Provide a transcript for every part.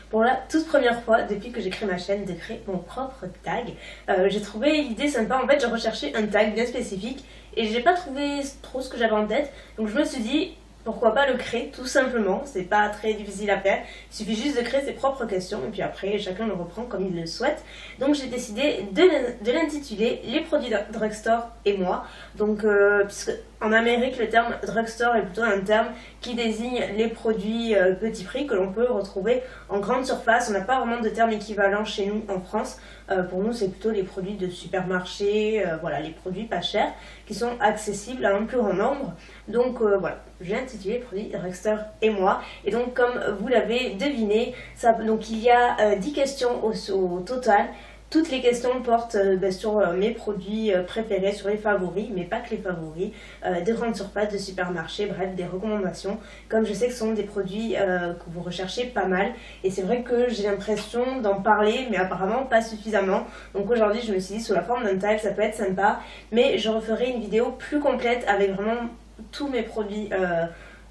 Pour la toute première fois depuis que j'ai créé ma chaîne de créer mon propre tag. J'ai trouvé l'idée sympa, en fait j'ai recherché un tag bien spécifique et j'ai pas trouvé trop ce que j'avais en tête, donc je me suis dit pourquoi pas le créer tout simplement, c'est pas très difficile à faire, il suffit juste de créer ses propres questions et puis après chacun le reprend comme il le souhaite. Donc j'ai décidé de l'intituler Les produits drugstore et moi, donc puisque en Amérique le terme drugstore est plutôt un terme qui désigne les produits petit prix que l'on peut retrouver en grande surface. On n'a pas vraiment de terme équivalent chez nous en France. Pour nous c'est plutôt les produits de supermarché, voilà, les produits pas chers qui sont accessibles à un plus grand nombre. Donc voilà, j'ai intitulé Produits drugstore et moi. Et donc comme vous l'avez deviné, donc il y a 10 questions au total. Toutes les questions portent sur mes produits préférés, sur les favoris, mais pas que les favoris, des grandes surfaces, de supermarchés, bref, des recommandations. Comme je sais que ce sont des produits que vous recherchez pas mal, et c'est vrai que j'ai l'impression d'en parler, mais apparemment pas suffisamment. Donc aujourd'hui, je me suis dit, sous la forme d'un tag, ça peut être sympa, mais je referai une vidéo plus complète avec vraiment tous mes produits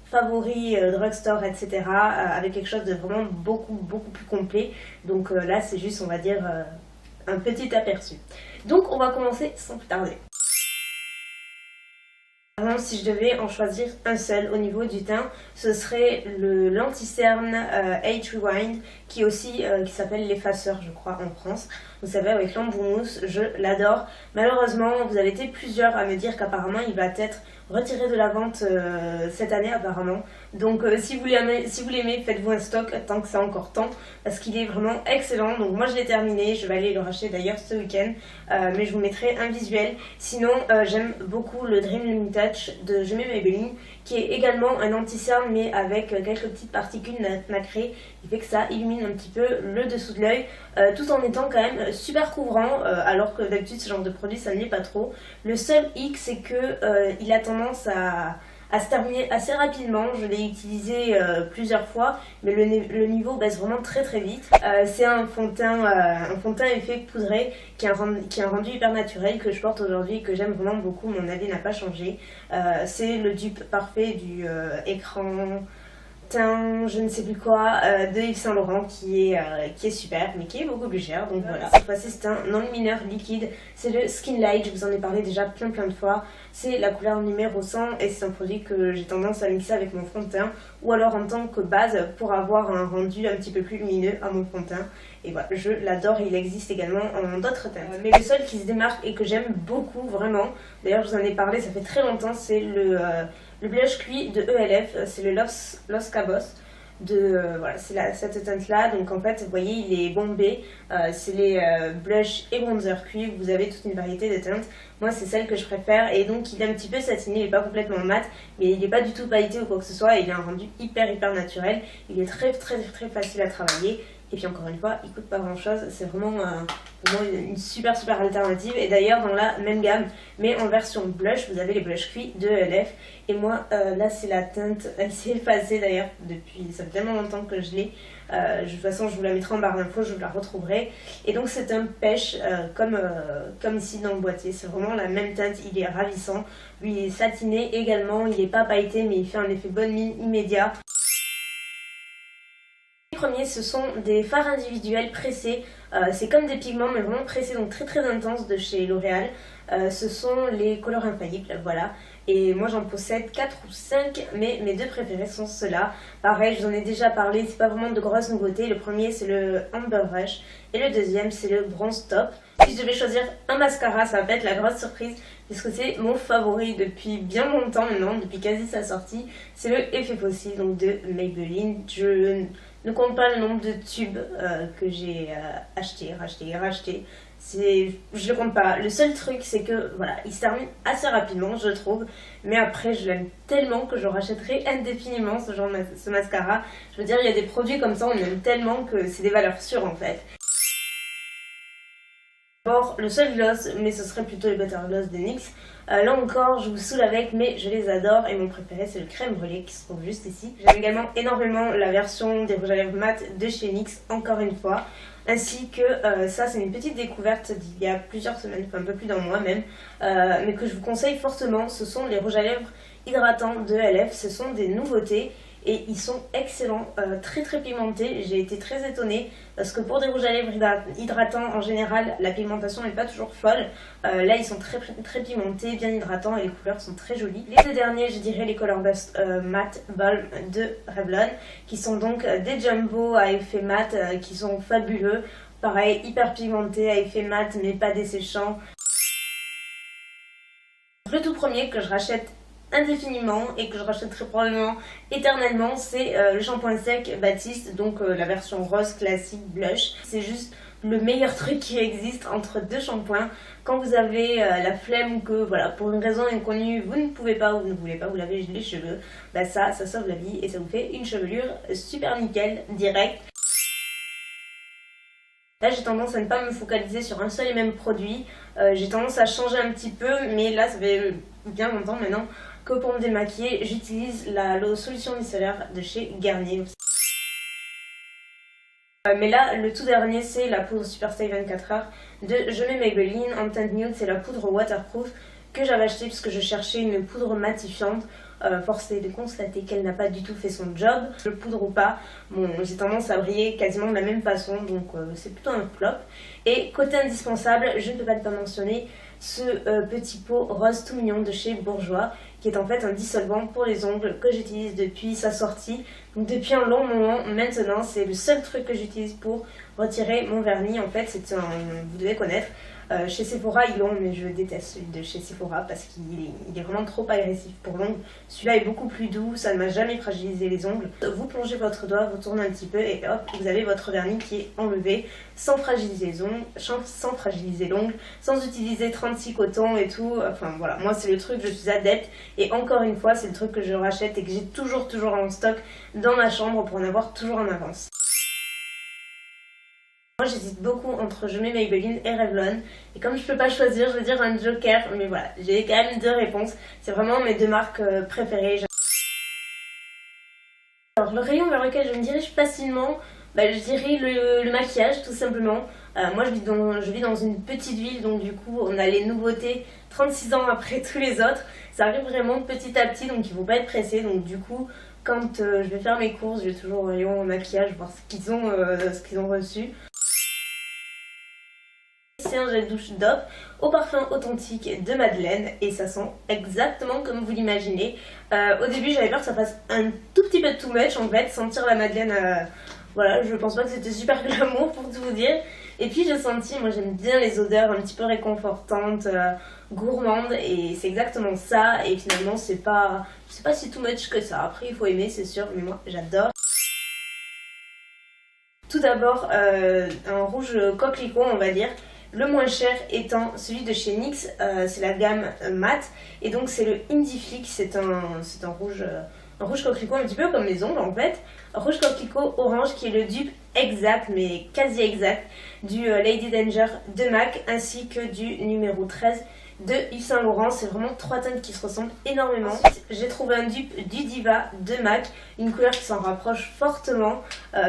favoris, drugstore, etc. Avec quelque chose de vraiment beaucoup plus complet. Donc là, c'est juste, on va dire, un petit aperçu. Donc on va commencer sans plus tarder. Vraiment, si je devais en choisir un seul au niveau du teint, ce serait le l'anti-cerne Age Rewind, qui aussi qui s'appelle l'effaceur, je crois, en France. Vous savez, avec l'embout-mousse, je l'adore. Malheureusement, vous avez été plusieurs à me dire qu'apparemment il va être retiré de la vente cette année apparemment. Donc si vous l'aimez, faites-vous un stock tant que c'est encore temps, parce qu'il est vraiment excellent. Donc moi je l'ai terminé, je vais aller le racheter d'ailleurs ce week-end, mais je vous mettrai un visuel. Sinon j'aime beaucoup le Dream Lumin Touch de Je mets Maybelline, qui est également un anti-cerne mais avec quelques petites particules nacrées, qui fait que ça illumine un petit peu le dessous de l'œil, tout en étant quand même super couvrant, alors que d'habitude ce genre de produit ça ne l'est pas trop. Le seul hic, c'est que il a tendance à se terminer assez rapidement. Je l'ai utilisé plusieurs fois, mais le niveau baisse vraiment très vite. C'est un fond de teint effet poudré qui a un rendu hyper naturel que je porte aujourd'hui et que j'aime vraiment beaucoup. Mon avis n'a pas changé. C'est le dupe parfait du écran teint, je ne sais plus quoi, de Yves Saint Laurent qui est super, mais qui est beaucoup plus cher. Donc voilà, cette fois-ci c'est un enlumineur liquide, c'est le Skin Light, je vous en ai parlé déjà plein de fois. C'est la couleur numéro 100 et c'est un produit que j'ai tendance à mixer avec mon fond de teint ou alors en tant que base pour avoir un rendu un petit peu plus lumineux à mon fond de teint. Et voilà, je l'adore, il existe également en d'autres teintes. Mais le seul qui se démarque et que j'aime beaucoup vraiment, d'ailleurs je vous en ai parlé, ça fait très longtemps, c'est le blush cuit de ELF, c'est le Los Cabos. Voilà, c'est cette teinte là. Donc en fait vous voyez il est bombé, c'est les blush et bronzer cuit, vous avez toute une variété de teintes. Moi c'est celle que je préfère et donc il est un petit peu satiné, il n'est pas complètement mat, mais il n'est pas du tout pailleté ou quoi que ce soit, il a un rendu hyper naturel, il est très facile à travailler. Et puis encore une fois, il coûte pas grand chose, c'est vraiment pour moi une super alternative. Et d'ailleurs dans la même gamme, mais en version blush, vous avez les blush cuits de ELF. Et moi là c'est la teinte, elle s'est effacée d'ailleurs depuis, ça fait tellement longtemps que je l'ai. De toute façon je vous la mettrai en barre d'infos, je vous la retrouverai. Et donc c'est un pêche comme ici dans le boîtier, c'est vraiment la même teinte, il est ravissant. Lui il est satiné également, il n'est pas pailleté mais il fait un effet bonne mine immédiat. Les premiers, ce sont des fards individuels pressés, c'est comme des pigments mais vraiment pressés, donc très intenses de chez L'Oréal. Ce sont les Color Infaillibles, voilà. Et moi j'en possède 4 ou 5, mais mes deux préférés sont ceux-là. Pareil, je vous en ai déjà parlé, c'est pas vraiment de grosses nouveautés. Le premier c'est le Amber Rush et le deuxième c'est le Bronze Top. Si je devais choisir un mascara, ça va être la grosse surprise, puisque c'est mon favori depuis bien longtemps maintenant, depuis quasi sa sortie. C'est le Effet Fossile, donc de Maybelline. Je ne compte pas le nombre de tubes que j'ai acheté, racheté. Je le compte pas. Le seul truc c'est que voilà, il se termine assez rapidement je trouve, mais après je l'aime tellement que je rachèterai indéfiniment ce mascara. Je veux dire, il y a des produits comme ça, on aime tellement que c'est des valeurs sûres en fait. D'abord le seul gloss, mais ce serait plutôt le Butter Gloss de NYX. Là encore je vous saoule avec, mais je les adore et mon préféré c'est le crème brûlée qui se trouve juste ici. J'aime également énormément la version des rouges à lèvres mat de chez NYX, encore une fois. Ainsi que ça c'est une petite découverte d'il y a plusieurs semaines, enfin un peu plus d'un mois même, mais que je vous conseille fortement. Ce sont les rouges à lèvres hydratants de ELF, ce sont des nouveautés et ils sont excellents, très très pigmentés. J'ai été très étonnée parce que pour des rouges à lèvres hydratants en général la pigmentation n'est pas toujours folle. Là ils sont très pigmentés, bien hydratants et les couleurs sont très jolies. Les deux derniers je dirais les Color Burst Matte Balm de Revlon qui sont donc des jumbo à effet mat qui sont fabuleux. Pareil, hyper pigmentés à effet mat mais pas desséchant. Le tout premier que je rachète indéfiniment et que je rachèterai probablement éternellement, c'est le shampoing sec Batiste, donc la version rose classique blush. C'est juste le meilleur truc qui existe entre deux shampoings. Quand vous avez la flemme ou que voilà, pour une raison inconnue vous ne pouvez pas ou vous ne voulez pas vous laver les cheveux, bah ça sauve la vie et ça vous fait une chevelure super nickel direct. Là j'ai tendance à ne pas me focaliser sur un seul et même produit, j'ai tendance à changer un petit peu, mais là ça fait bien longtemps maintenant que pour me démaquiller j'utilise la solution micellaire de chez Garnier. Mais là le tout dernier c'est la poudre Super Stay 24h de Je mets Maybelline en teinte nude, c'est la poudre waterproof que j'avais achetée parce que je cherchais une poudre matifiante. Force est de constater qu'elle n'a pas du tout fait son job. Le poudre ou pas, bon, j'ai tendance à briller quasiment de la même façon, donc c'est plutôt un flop. Et côté indispensable, je ne peux pas ne pas mentionner ce petit pot rose tout mignon de chez Bourjois, qui est en fait un dissolvant pour les ongles que j'utilise depuis sa sortie, donc depuis un long moment. Maintenant c'est le seul truc que j'utilise pour retirer mon vernis. En fait c'est un, vous devez connaître, chez Sephora ils l'ont, mais je déteste celui de chez Sephora parce qu'il est vraiment trop agressif pour l'ongle. Celui-là est beaucoup plus doux, ça ne m'a jamais fragilisé les ongles. Vous plongez votre doigt, vous tournez un petit peu et hop, vous avez votre vernis qui est enlevé sans fragiliser les ongles, sans fragiliser l'ongle, sans utiliser 36 cotons et tout. Enfin voilà, moi c'est le truc, je suis adepte et encore une fois c'est le truc que je rachète et que j'ai toujours en stock dans ma chambre pour en avoir toujours en avance. Moi j'hésite beaucoup entre Je mets Maybelline et Revlon et comme je peux pas choisir je vais dire un joker, mais voilà, j'ai quand même deux réponses, c'est vraiment mes deux marques préférées. Alors le rayon vers lequel je me dirige facilement, je dirais le maquillage tout simplement. Moi je vis dans une petite ville, donc du coup on a les nouveautés 36 ans après tous les autres, ça arrive vraiment petit à petit, donc il faut pas être pressé. Donc du coup quand je vais faire mes courses, je vais toujours au rayon maquillage voir ce qu'ils ont reçu. C'est un gel douche DOP au parfum authentique de Madeleine et ça sent exactement comme vous l'imaginez. Au début j'avais peur que ça fasse un tout petit peu too much en fait, sentir la Madeleine, voilà, je pense pas que c'était super glamour pour tout vous dire. Et puis j'ai senti, moi j'aime bien les odeurs un petit peu réconfortantes, gourmandes, et c'est exactement ça. Et finalement c'est pas si too much que ça, après il faut aimer c'est sûr, mais moi j'adore. Tout d'abord un rouge coquelicot on va dire. Le moins cher étant celui de chez NYX, c'est la gamme mat et donc c'est le Indie Flick, c'est un rouge coquelicot un petit peu comme les ongles en fait. Rouge coquelicot orange qui est le dupe exact mais quasi exact du Lady Danger de MAC ainsi que du numéro 13 de Yves Saint Laurent. C'est vraiment trois teintes qui se ressemblent énormément. Ensuite, j'ai trouvé un dupe du Diva de MAC, une couleur qui s'en rapproche fortement,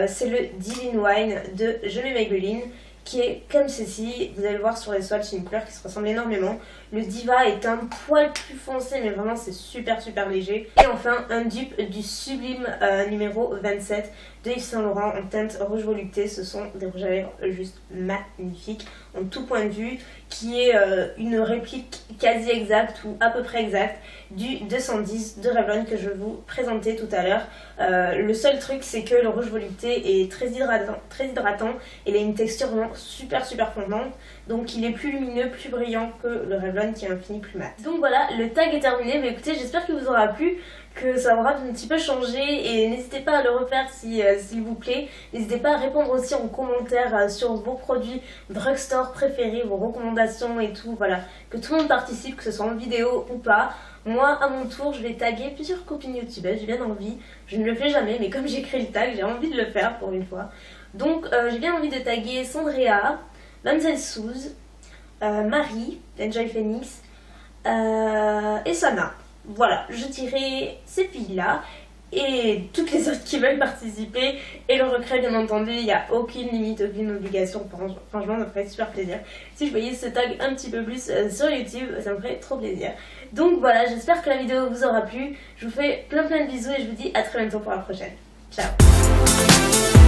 c'est le Divine Wine de Je mets Maybelline, qui est comme ceci. Vous allez le voir sur les swatchs, c'est une couleur qui se ressemble énormément. Le Diva est un poil plus foncé mais vraiment c'est super léger. Et enfin un dupe du Sublime numéro 27 de Yves Saint Laurent en teinte rouge volupté. Ce sont des rouges à lèvres juste magnifiques en tout point de vue, qui est une réplique quasi exacte ou à peu près exacte du 210 de Revlon que je vais vous présenter tout à l'heure. Le seul truc c'est que le rouge volupté est très hydratant et il a une texture vraiment super fondante, donc il est plus lumineux, plus brillant que le Revlon qui est un fini plus mat. Donc voilà, le tag est terminé, mais écoutez, j'espère qu'il vous aura plu, que ça aura un petit peu changé, et n'hésitez pas à le refaire s'il vous plaît. N'hésitez pas à répondre aussi en commentaire sur vos produits drugstore préférés, vos recommandations et tout, voilà, que tout le monde participe, que ce soit en vidéo ou pas. Moi à mon tour je vais taguer plusieurs copines youtubeuses, j'ai bien envie, je ne le fais jamais mais comme j'ai créé le tag j'ai envie de le faire pour une fois. Donc j'ai bien envie de taguer Sandrea, Mamzelle Suze, Marie, Enjoy Phoenix et Sana. Voilà, je dirais ces filles là. et toutes les autres qui veulent participer. Et le recret, bien entendu, il n'y a aucune limite, aucune obligation. Franchement, ça me ferait super plaisir. Si je voyais ce tag un petit peu plus sur YouTube, ça me ferait trop plaisir. Donc voilà, j'espère que la vidéo vous aura plu. Je vous fais plein de bisous et je vous dis à très bientôt pour la prochaine. Ciao.